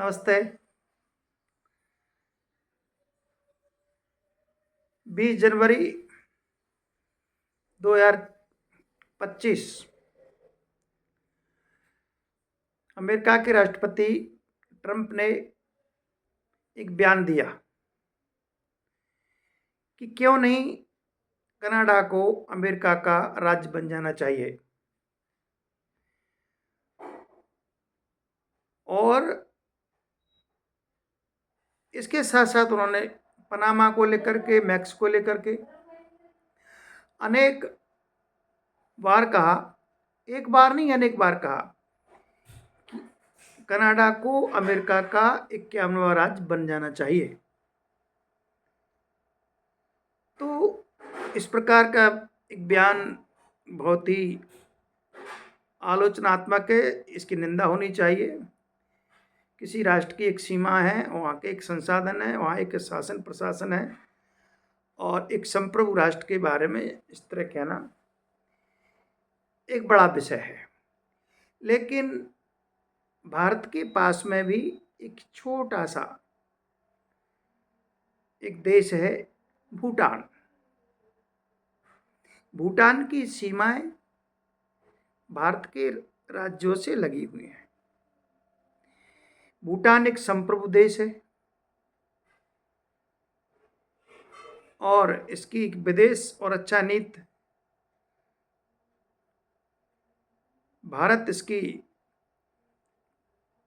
नमस्ते। 20 जनवरी 2025 अमेरिका के राष्ट्रपति ट्रंप ने एक बयान दिया कि क्यों नहीं कनाडा को अमेरिका का राज्य बन जाना चाहिए। और इसके साथ साथ उन्होंने पनामा को लेकर के, मैक्सिको लेकर के अनेक बार कहा, एक बार नहीं अनेक बार कहा, कनाडा को अमेरिका का 51वां राज्य बन जाना चाहिए। तो इस प्रकार का एक बयान बहुत ही आलोचनात्मक है, इसकी निंदा होनी चाहिए। किसी राष्ट्र की एक सीमा है, वहाँ के एक संसाधन है, वहाँ एक शासन प्रशासन है, और एक संप्रभु राष्ट्र के बारे में इस तरह कहना एक बड़ा विषय है। लेकिन भारत के पास में भी एक छोटा सा एक देश है, भूटान। भूटान की सीमाएं भारत के राज्यों से लगी हुई हैं। भूटान एक संप्रभु देश है और इसकी विदेश और रक्षा नीति, भारत इसकी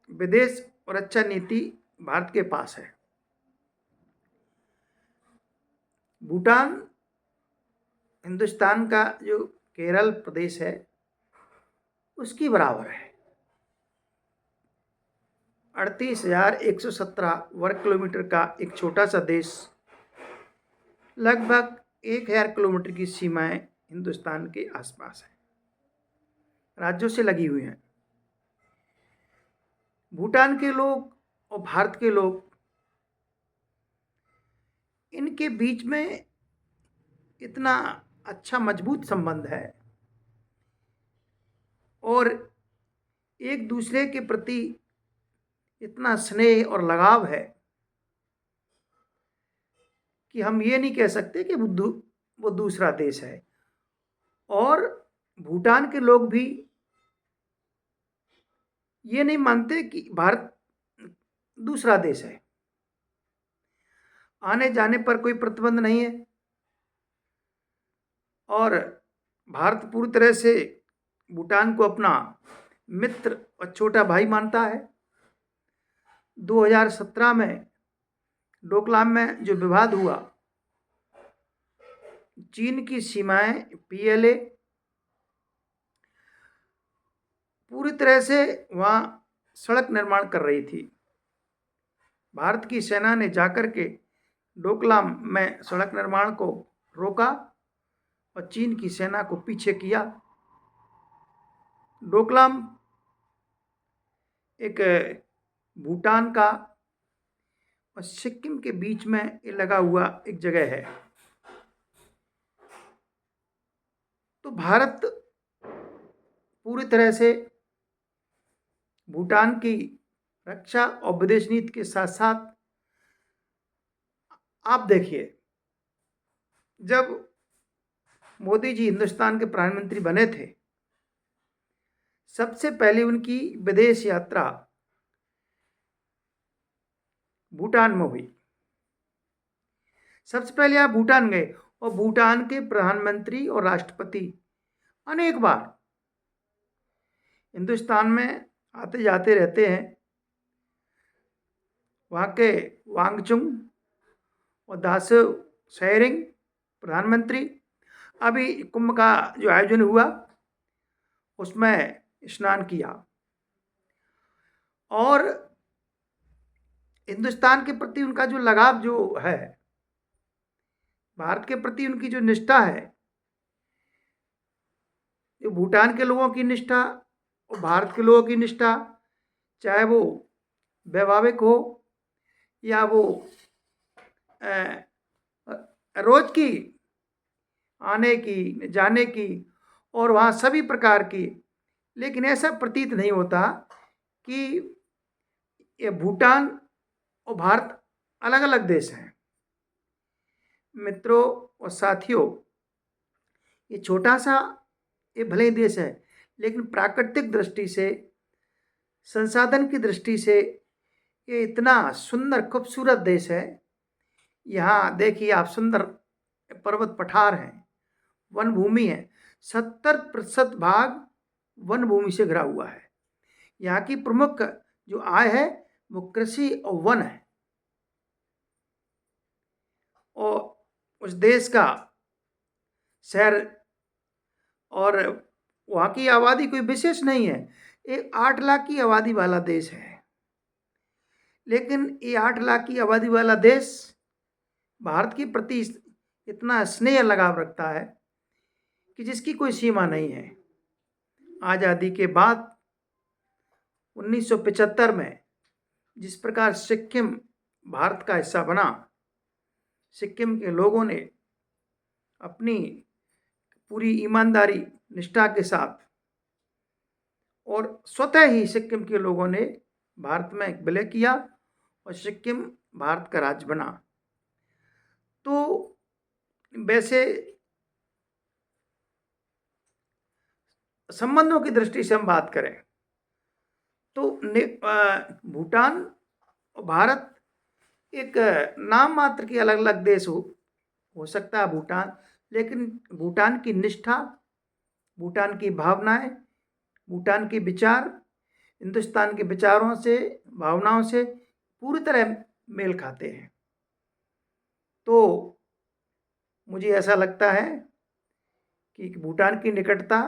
विदेश और रक्षा नीति भारत के पास है। भूटान हिंदुस्तान का जो केरल प्रदेश है उसकी बराबर है। 38,117 वर्ग किलोमीटर का एक छोटा सा देश, लगभग 1,000 किलोमीटर की सीमाएं हिंदुस्तान के आसपास है, राज्यों से लगी हुई हैं। भूटान के लोग और भारत के लोग, इनके बीच में इतना अच्छा मजबूत संबंध है और एक दूसरे के प्रति इतना स्नेह और लगाव है कि हम ये नहीं कह सकते कि वो दूसरा देश है। और भूटान के लोग भी ये नहीं मानते कि भारत दूसरा देश है। आने जाने पर कोई प्रतिबंध नहीं है और भारत पूरी तरह से भूटान को अपना मित्र और छोटा भाई मानता है। 2017 में डोकलाम में जो विवाद हुआ, चीन की सीमाएं पीएलए पूरी तरह से वहाँ सड़क निर्माण कर रही थी। भारत की सेना ने जाकर के डोकलाम में सड़क निर्माण को रोका और चीन की सेना को पीछे किया। डोकलाम एक भूटान का और सिक्किम के बीच में लगा हुआ एक जगह है। तो भारत पूरी तरह से भूटान की रक्षा और विदेश नीति के साथ साथ, आप देखिए, जब मोदी जी हिंदुस्तान के प्रधानमंत्री बने थे, सबसे पहले उनकी विदेश यात्रा भूटान में हुई। सबसे पहले आप भूटान गए और भूटान के प्रधानमंत्री और राष्ट्रपति अनेक बार हिंदुस्तान में आते जाते रहते हैं। वहाँ के वांगचुंग और दासो शेरिंग प्रधानमंत्री, अभी कुंभ का जो आयोजन हुआ उसमें स्नान किया और हिंदुस्तान के प्रति उनका जो लगाव जो है, भारत के प्रति उनकी जो निष्ठा है, जो भूटान के लोगों की निष्ठा और भारत के लोगों की निष्ठा, चाहे वो वैवाहिक हो या वो रोज की आने की जाने की और वहाँ सभी प्रकार की, लेकिन ऐसा प्रतीत नहीं होता कि ये भूटान और भारत अलग अलग देश हैं। मित्रों और साथियों, ये छोटा सा, ये भले ही देश है, लेकिन प्राकृतिक दृष्टि से, संसाधन की दृष्टि से ये इतना सुंदर खूबसूरत देश है। यहाँ देखिए आप, सुंदर पर्वत पठार हैं, वन भूमि है, 70% भाग वन भूमि से घिरा हुआ है। यहाँ की प्रमुख जो आय है वो कृषि और वन है। और उस देश का शहर और वहाँ की आबादी कोई विशेष नहीं है। ये 8 लाख की आबादी वाला देश है, लेकिन ये 8 लाख की आबादी वाला देश भारत के प्रति इतना स्नेह लगाव रखता है कि जिसकी कोई सीमा नहीं है। आज़ादी के बाद 1975 में जिस प्रकार सिक्किम भारत का हिस्सा बना, सिक्किम के लोगों ने अपनी पूरी ईमानदारी, निष्ठा के साथ और स्वतः ही सिक्किम के लोगों ने भारत में विलय किया और सिक्किम भारत का राज्य बना। तो वैसे संबंधों की दृष्टि से हम बात करें तो भूटान और भारत एक नाम मात्र के अलग अलग देश हो सकता है भूटान, लेकिन भूटान की निष्ठा, भूटान की भावनाएं, भूटान के विचार हिंदुस्तान के विचारों से, भावनाओं से पूरी तरह मेल खाते हैं। तो मुझे ऐसा लगता है कि भूटान की निकटता,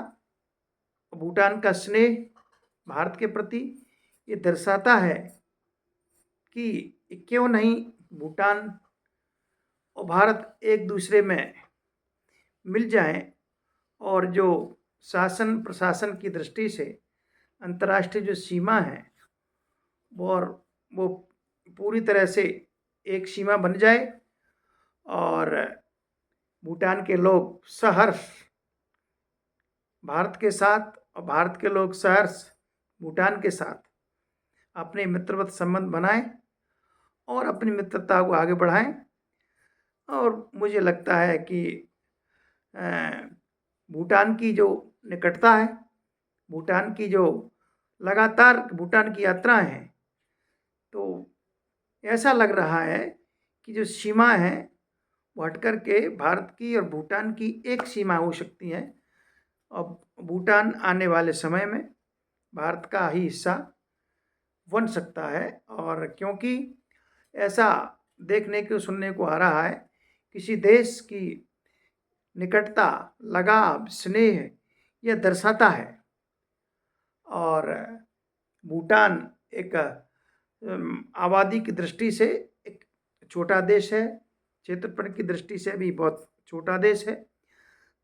भूटान का स्नेह भारत के प्रति ये दर्शाता है कि क्यों नहीं भूटान और भारत एक दूसरे में मिल जाएं और जो शासन प्रशासन की दृष्टि से अंतर्राष्ट्रीय जो सीमा है वो पूरी तरह से एक सीमा बन जाए और भूटान के लोग सहर्ष भारत के साथ और भारत के लोग सहर्ष भूटान के साथ अपने मित्रवत संबंध बनाएं और अपनी मित्रता को आगे बढ़ाएं। और मुझे लगता है कि भूटान की जो निकटता है, भूटान की जो लगातार भूटान की यात्राएं हैं, तो ऐसा लग रहा है कि जो सीमा है वो हट कर के भारत की और भूटान की एक सीमा हो सकती है और भूटान आने वाले समय में भारत का ही हिस्सा बन सकता है। और क्योंकि ऐसा देखने को सुनने को आ रहा है, किसी देश की निकटता, लगाव, स्नेह यह दर्शाता है। और भूटान एक आबादी की दृष्टि से एक छोटा देश है, क्षेत्रफल की दृष्टि से भी बहुत छोटा देश है।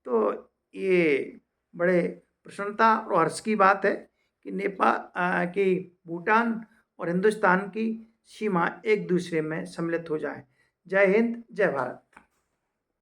तो ये बड़े प्रसन्नता और हर्ष की बात है कि कि भूटान और हिंदुस्तान की सीमा एक दूसरे में सम्मिलित हो जाए। जय हिंद, जय भारत।